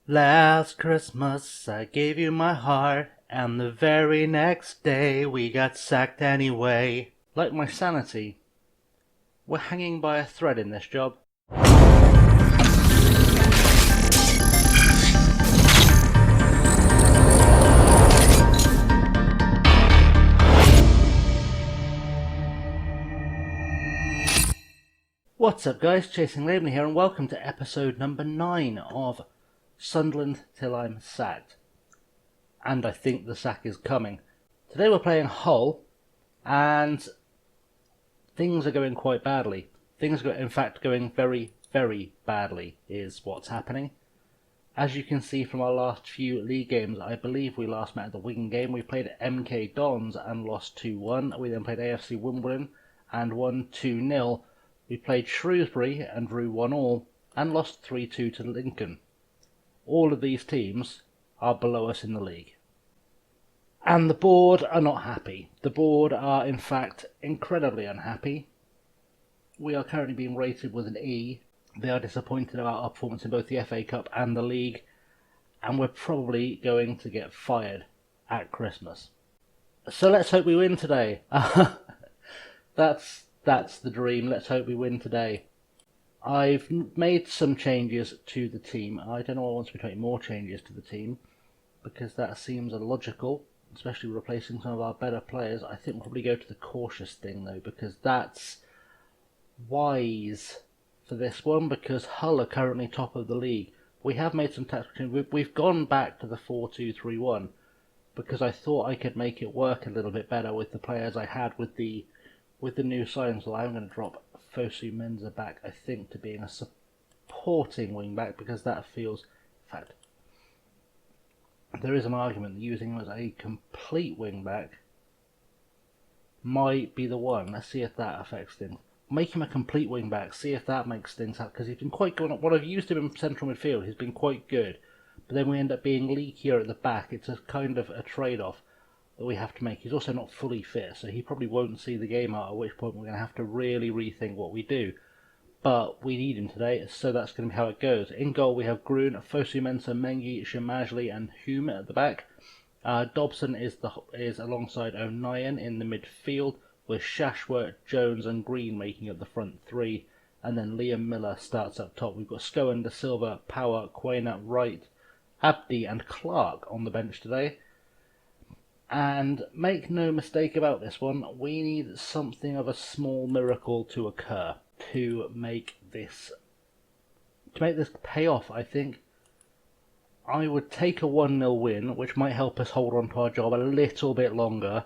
Last Christmas I gave you my heart, and the very next day we got sacked anyway. Like my sanity, we're hanging by a thread in this job. What's up guys, Chasing Labenly here and welcome to episode number 9 of Sunderland Till I'm Sacked. And I think the sack is coming. Today we're playing Hull and things are going quite badly. Things are in fact going very, very badly is what's happening. As you can see from our last few league games, I believe we last met at the Wigan game. We played MK Dons and lost 2-1. We then played AFC Wimbledon and won 2-0. We played Shrewsbury and drew 1-1 and lost 3-2 to Lincoln. All of these teams are below us in the league. And the board are not happy. The board are in fact incredibly unhappy. We are currently being rated with an E. They are disappointed about our performance in both the FA Cup and the league. And we're probably going to get fired at Christmas. So let's hope we win today. That's the dream. Let's hope we win today. I've made some changes to the team. I don't know why I want to be making more changes to the team, because that seems illogical, especially replacing some of our better players. I think we'll probably go to the cautious thing though, because that's wise for this one, because Hull are currently top of the league. We have made some tactical changes. We've gone back to the 4-2-3-1 because I thought I could make it work a little bit better with the players I had with the new signs. So I'm going to drop Fosu Mensah back, I think, to being a supporting wing back, because that feels, in fact, there is an argument that using him as a complete wing back might be the one. Let's see if that affects things. Make him a complete wing back, see if that makes things happen, because he's been quite good. When I've used him in central midfield, he's been quite good, but then we end up being leakier at the back. It's a kind of a trade-off that we have to make. He's also not fully fit, so he probably won't see the game out, at which point we're going to have to really rethink what we do. But we need him today, so that's going to be how it goes. In goal we have Grun, Fosu Mensah, Mengi, Shamajli and Hume at the back. Dobson is alongside O'Nien in the midfield, with Shashworth, Jones and Green making up the front three. And then Liam Miller starts up top. We've got Scowen, De Silva, Power, Quainer, Wright, Abdi and Clark on the bench today. And make no mistake about this one, we need something of a small miracle to occur to make this pay off. I think I would take a 1-0 win, which might help us hold on to our job a little bit longer,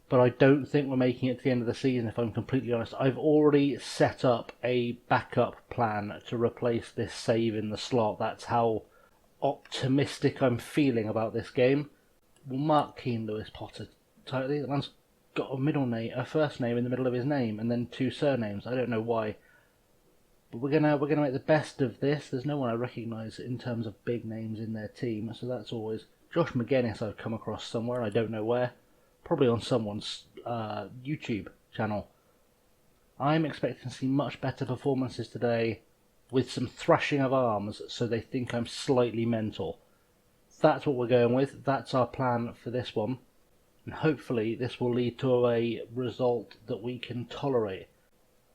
but I don't think we're making it to the end of the season, if I'm completely honest. I've already set up a backup plan to replace this save in the slot. That's how optimistic I'm feeling about this game. We'll mark Keane Lewis Potter tightly. The man's got a first name in the middle of his name, and then 2 surnames. I don't know why, but we're gonna make the best of this. There's no one I recognise in terms of big names in their team, so that's always Josh McGuinness. I've come across somewhere, I don't know where, probably on someone's YouTube channel. I'm expecting to see much better performances today, with some thrashing of arms, so they think I'm slightly mental. That's what we're going with. That's our plan for this one. And hopefully this will lead to a result that we can tolerate.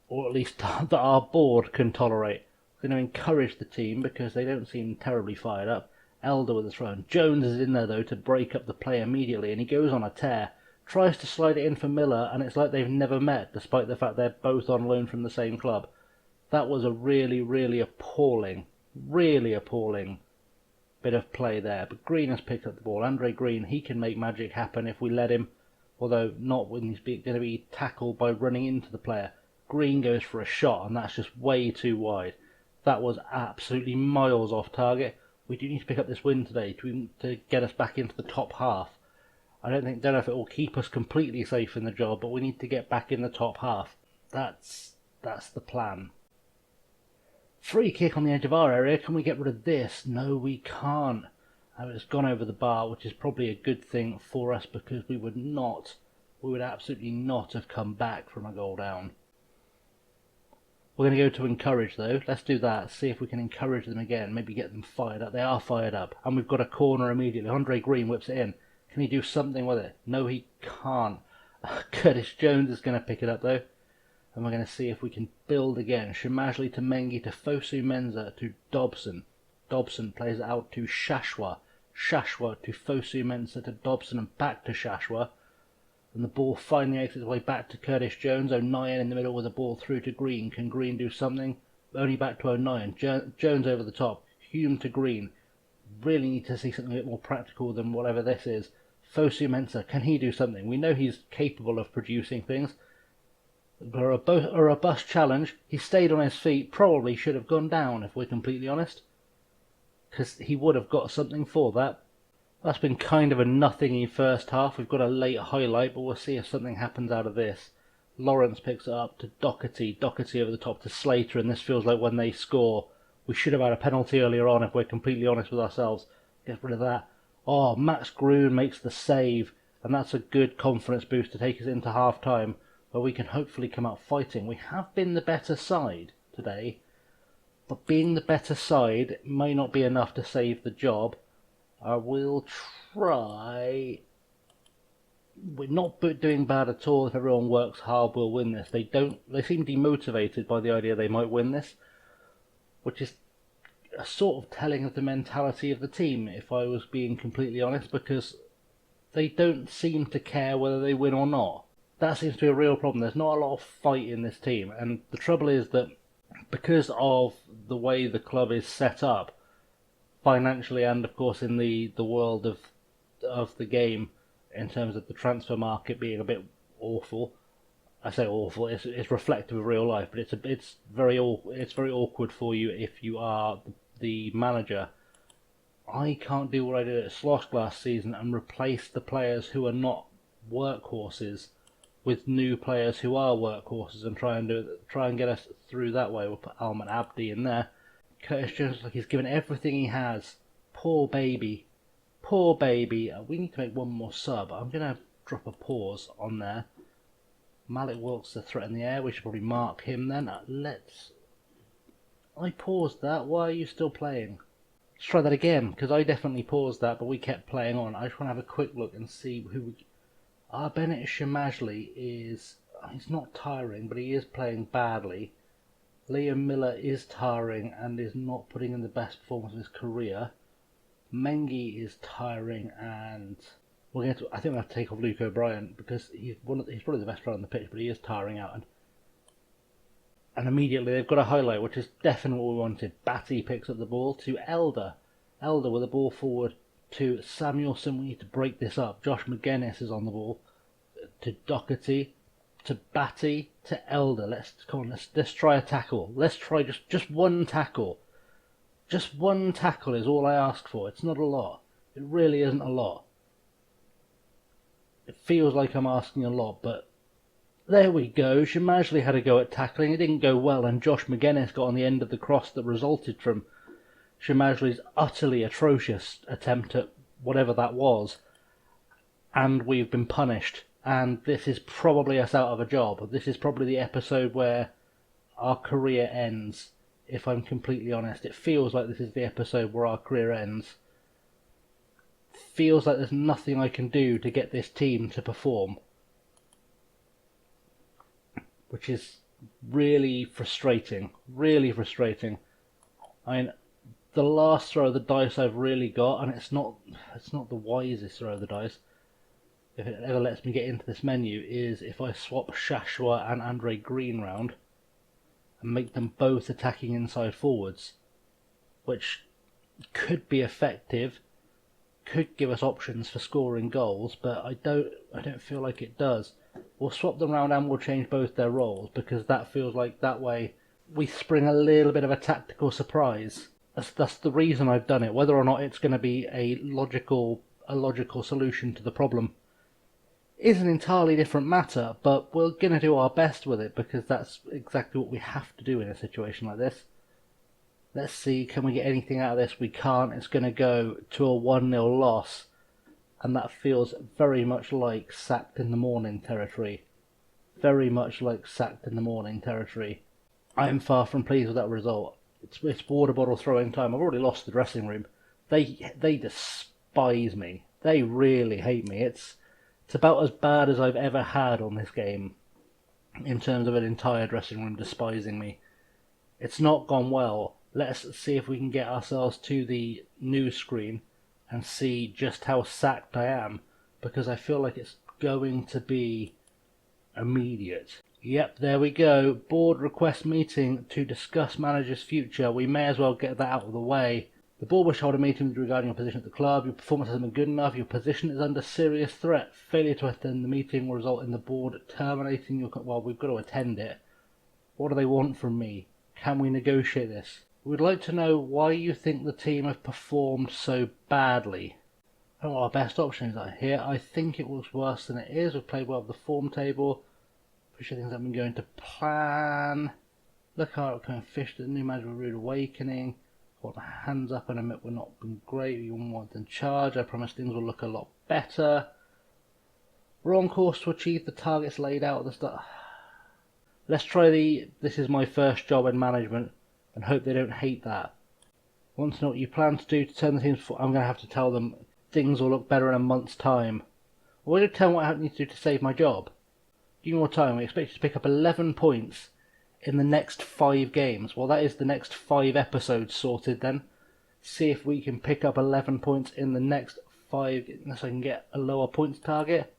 Or at least that our board can tolerate. We're going to encourage the team because they don't seem terribly fired up. Elder with a throw. Jones is in there though to break up the play immediately, and he goes on a tear. Tries to slide it in for Miller, and it's like they've never met, despite the fact they're both on loan from the same club. That was a really, really appalling bit of play there, but Green has picked up the ball. Andre Green, he can make magic happen if we let him, although not when he's going to be tackled by running into the player. Green goes for a shot, and that's just way too wide. That was absolutely miles off target. We do need to pick up this win today to get us back into the top half. I don't know if it will keep us completely safe in the job, but we need to get back in the top half. That's the plan. Free kick on the edge of our area. Can we get rid of this? No, we can't. It's gone over the bar, which is probably a good thing for us, because we would absolutely not have come back from a goal down. We're going to go to encourage though. Let's do that. See if we can encourage them again. Maybe get them fired up. They are fired up. And we've got a corner immediately. Andre Green whips it in. Can he do something with it? No, he can't. Curtis Jones is going to pick it up though. And we're going to see if we can build again. Shemajli to Mengi to Fosu Mensah to Dobson. Dobson plays it out to Shashwa. Shashwa to Fosu Mensah to Dobson and back to Shashwa. And the ball finally makes its way back to Curtis Jones. O'Nien in the middle with the ball through to Green. Can Green do something? Only back to O'Nien. Jones over the top. Hume to Green. Really need to see something a bit more practical than whatever this is. Fosu Mensah, can he do something? We know he's capable of producing things. A robust challenge. He stayed on his feet. Probably should have gone down, if we're completely honest. Because he would have got something for that. That's been kind of a nothingy first half. We've got a late highlight, but we'll see if something happens out of this. Lawrence picks it up to Doherty. Doherty over the top to Slater, and this feels like when they score. We should have had a penalty earlier on, if we're completely honest with ourselves. Get rid of that. Oh, Max Gruen makes the save, and that's a good confidence boost to take us into half-time, where we can hopefully come out fighting. We have been the better side today, but being the better side may not be enough to save the job. I will try. We're not doing bad at all. If everyone works hard, we'll win this. They seem demotivated by the idea they might win this, which is a sort of telling of the mentality of the team, if I was being completely honest, because they don't seem to care whether they win or not. That seems to be a real problem. There's not a lot of fight in this team, and the trouble is that because of the way the club is set up, financially and of course in the world of the game, in terms of the transfer market being a bit awful. I say awful, it's reflective of real life, but it's very awkward for you if you are the manager. I can't do what I did at Slosh last season and replace the players who are not workhorses with new players who are workhorses and try and get us through that way. We'll put Alman Abdi in there. Curtis Jones looks like he's given everything he has. Poor baby. Poor baby. We need to make one more sub. I'm going to drop a pause on there. Malik Wilkes the threat in the air. We should probably mark him then. I paused that. Why are you still playing? Let's try that again, because I definitely paused that, but we kept playing on. I just want to have a quick look and see who we... Bennett Shemajli is... He's not tiring, but he is playing badly. Liam Miller is tiring and is not putting in the best performance of his career. Mengi is tiring, and I think we'll have to take off Luke O'Brien because he's probably the best player on the pitch, but he is tiring out. And immediately they've got a highlight, which is definitely what we wanted. Batty picks up the ball to Elder. Elder with the ball forward to Samuelson. We need to break this up. Josh McGuinness is on the ball to Doherty. To Batty, to Elder. Let's try a tackle. Let's try just one tackle. Just one tackle is all I ask for. It's not a lot. It really isn't a lot. It feels like I'm asking a lot, but there we go. Shemajli had a go at tackling. It didn't go well, and Josh McGuinness got on the end of the cross that resulted from Shemajli's utterly atrocious attempt at whatever that was. And we've been punished. And this is probably us out of a job. This is probably the episode where our career ends, if I'm completely honest. It feels like this is the episode where our career ends. Feels like there's nothing I can do to get this team to perform. Which is really frustrating. Really frustrating. I mean, the last throw of the dice I've really got, and it's not the wisest throw of the dice, if it ever lets me get into this menu, is if I swap Shashwa and Andre Green round and make them both attacking inside forwards, which could be effective, could give us options for scoring goals, but I don't feel like it does. We'll swap them round and we'll change both their roles, because that feels like that way we spring a little bit of a tactical surprise. That's the reason I've done it. Whether or not it's going to be a logical solution to the problem is an entirely different matter, but we're going to do our best with it because that's exactly what we have to do in a situation like this. Let's see, can we get anything out of this? We can't. It's going to go to a 1-0 loss, and that feels very much like sacked in the morning territory. Very much like sacked in the morning territory. I'm far from pleased with that result. It's water bottle throwing time. I've already lost the dressing room. They despise me. They really hate me. It's about as bad as I've ever had on this game in terms of an entire dressing room despising me. It's not gone well. Let's see if we can get ourselves to the news screen and see just how sacked I am, because I feel like it's going to be immediate. Yep, there we go. Board request meeting to discuss manager's future. We may as well get that out of the way. The board wish to hold a meeting regarding your position at the club. Your performance hasn't been good enough. Your position is under serious threat. Failure to attend the meeting will result in the board terminating your... Well, we've got to attend it. What do they want from me? Can we negotiate this? We'd like to know why you think the team have performed so badly. I don't know what our best options are here. I think it looks worse than it is. We've played well with the form table. Pretty sure things haven't been going to plan. Look how it kind of fished the new manager, rude awakening. Got my hands up and admit we're not been great. You want in charge. I promise things will look a lot better. We're on course to achieve the targets laid out at the start. Let's try this is my first job in management and hope they don't hate that. Want to know what you plan to do to turn the teams I'm going to have to tell them things will look better in a month's time. Or will you tell them what I need to do to save my job? Give me more time. We expect you to pick up 11 points in the next 5 games. Well, that is the next 5 episodes sorted then. See if we can pick up 11 points in the next 5, unless I can get a lower points target.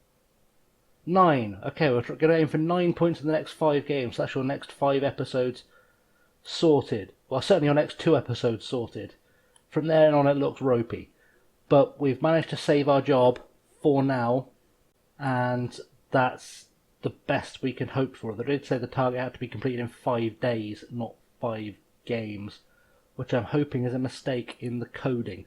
9. Okay, we're going to aim for 9 points in the next 5 games. That's your next 5 episodes sorted. Well, certainly your next 2 episodes sorted. From there on it looks ropey. But we've managed to save our job for now. And that's the best we can hope for. They did say the target had to be completed in 5 days, not 5 games, which I'm hoping is a mistake in the coding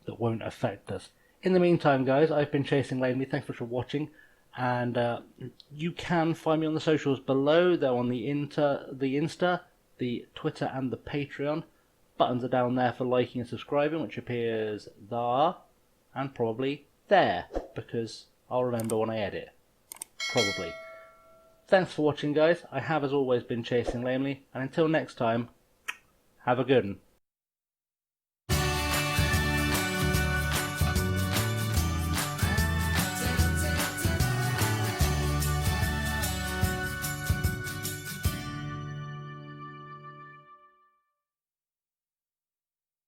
that won't affect us. In the meantime, guys, I've been Chasing Laney. Thanks for watching, and you can find me on the socials below. They're on the Insta, the Twitter, and the Patreon. Buttons are down there for liking and subscribing, which appears there and probably there, because I'll remember when I edit. Probably. Thanks for watching, guys. I have, as always, been Chasing Lamely, and until next time, have a good one.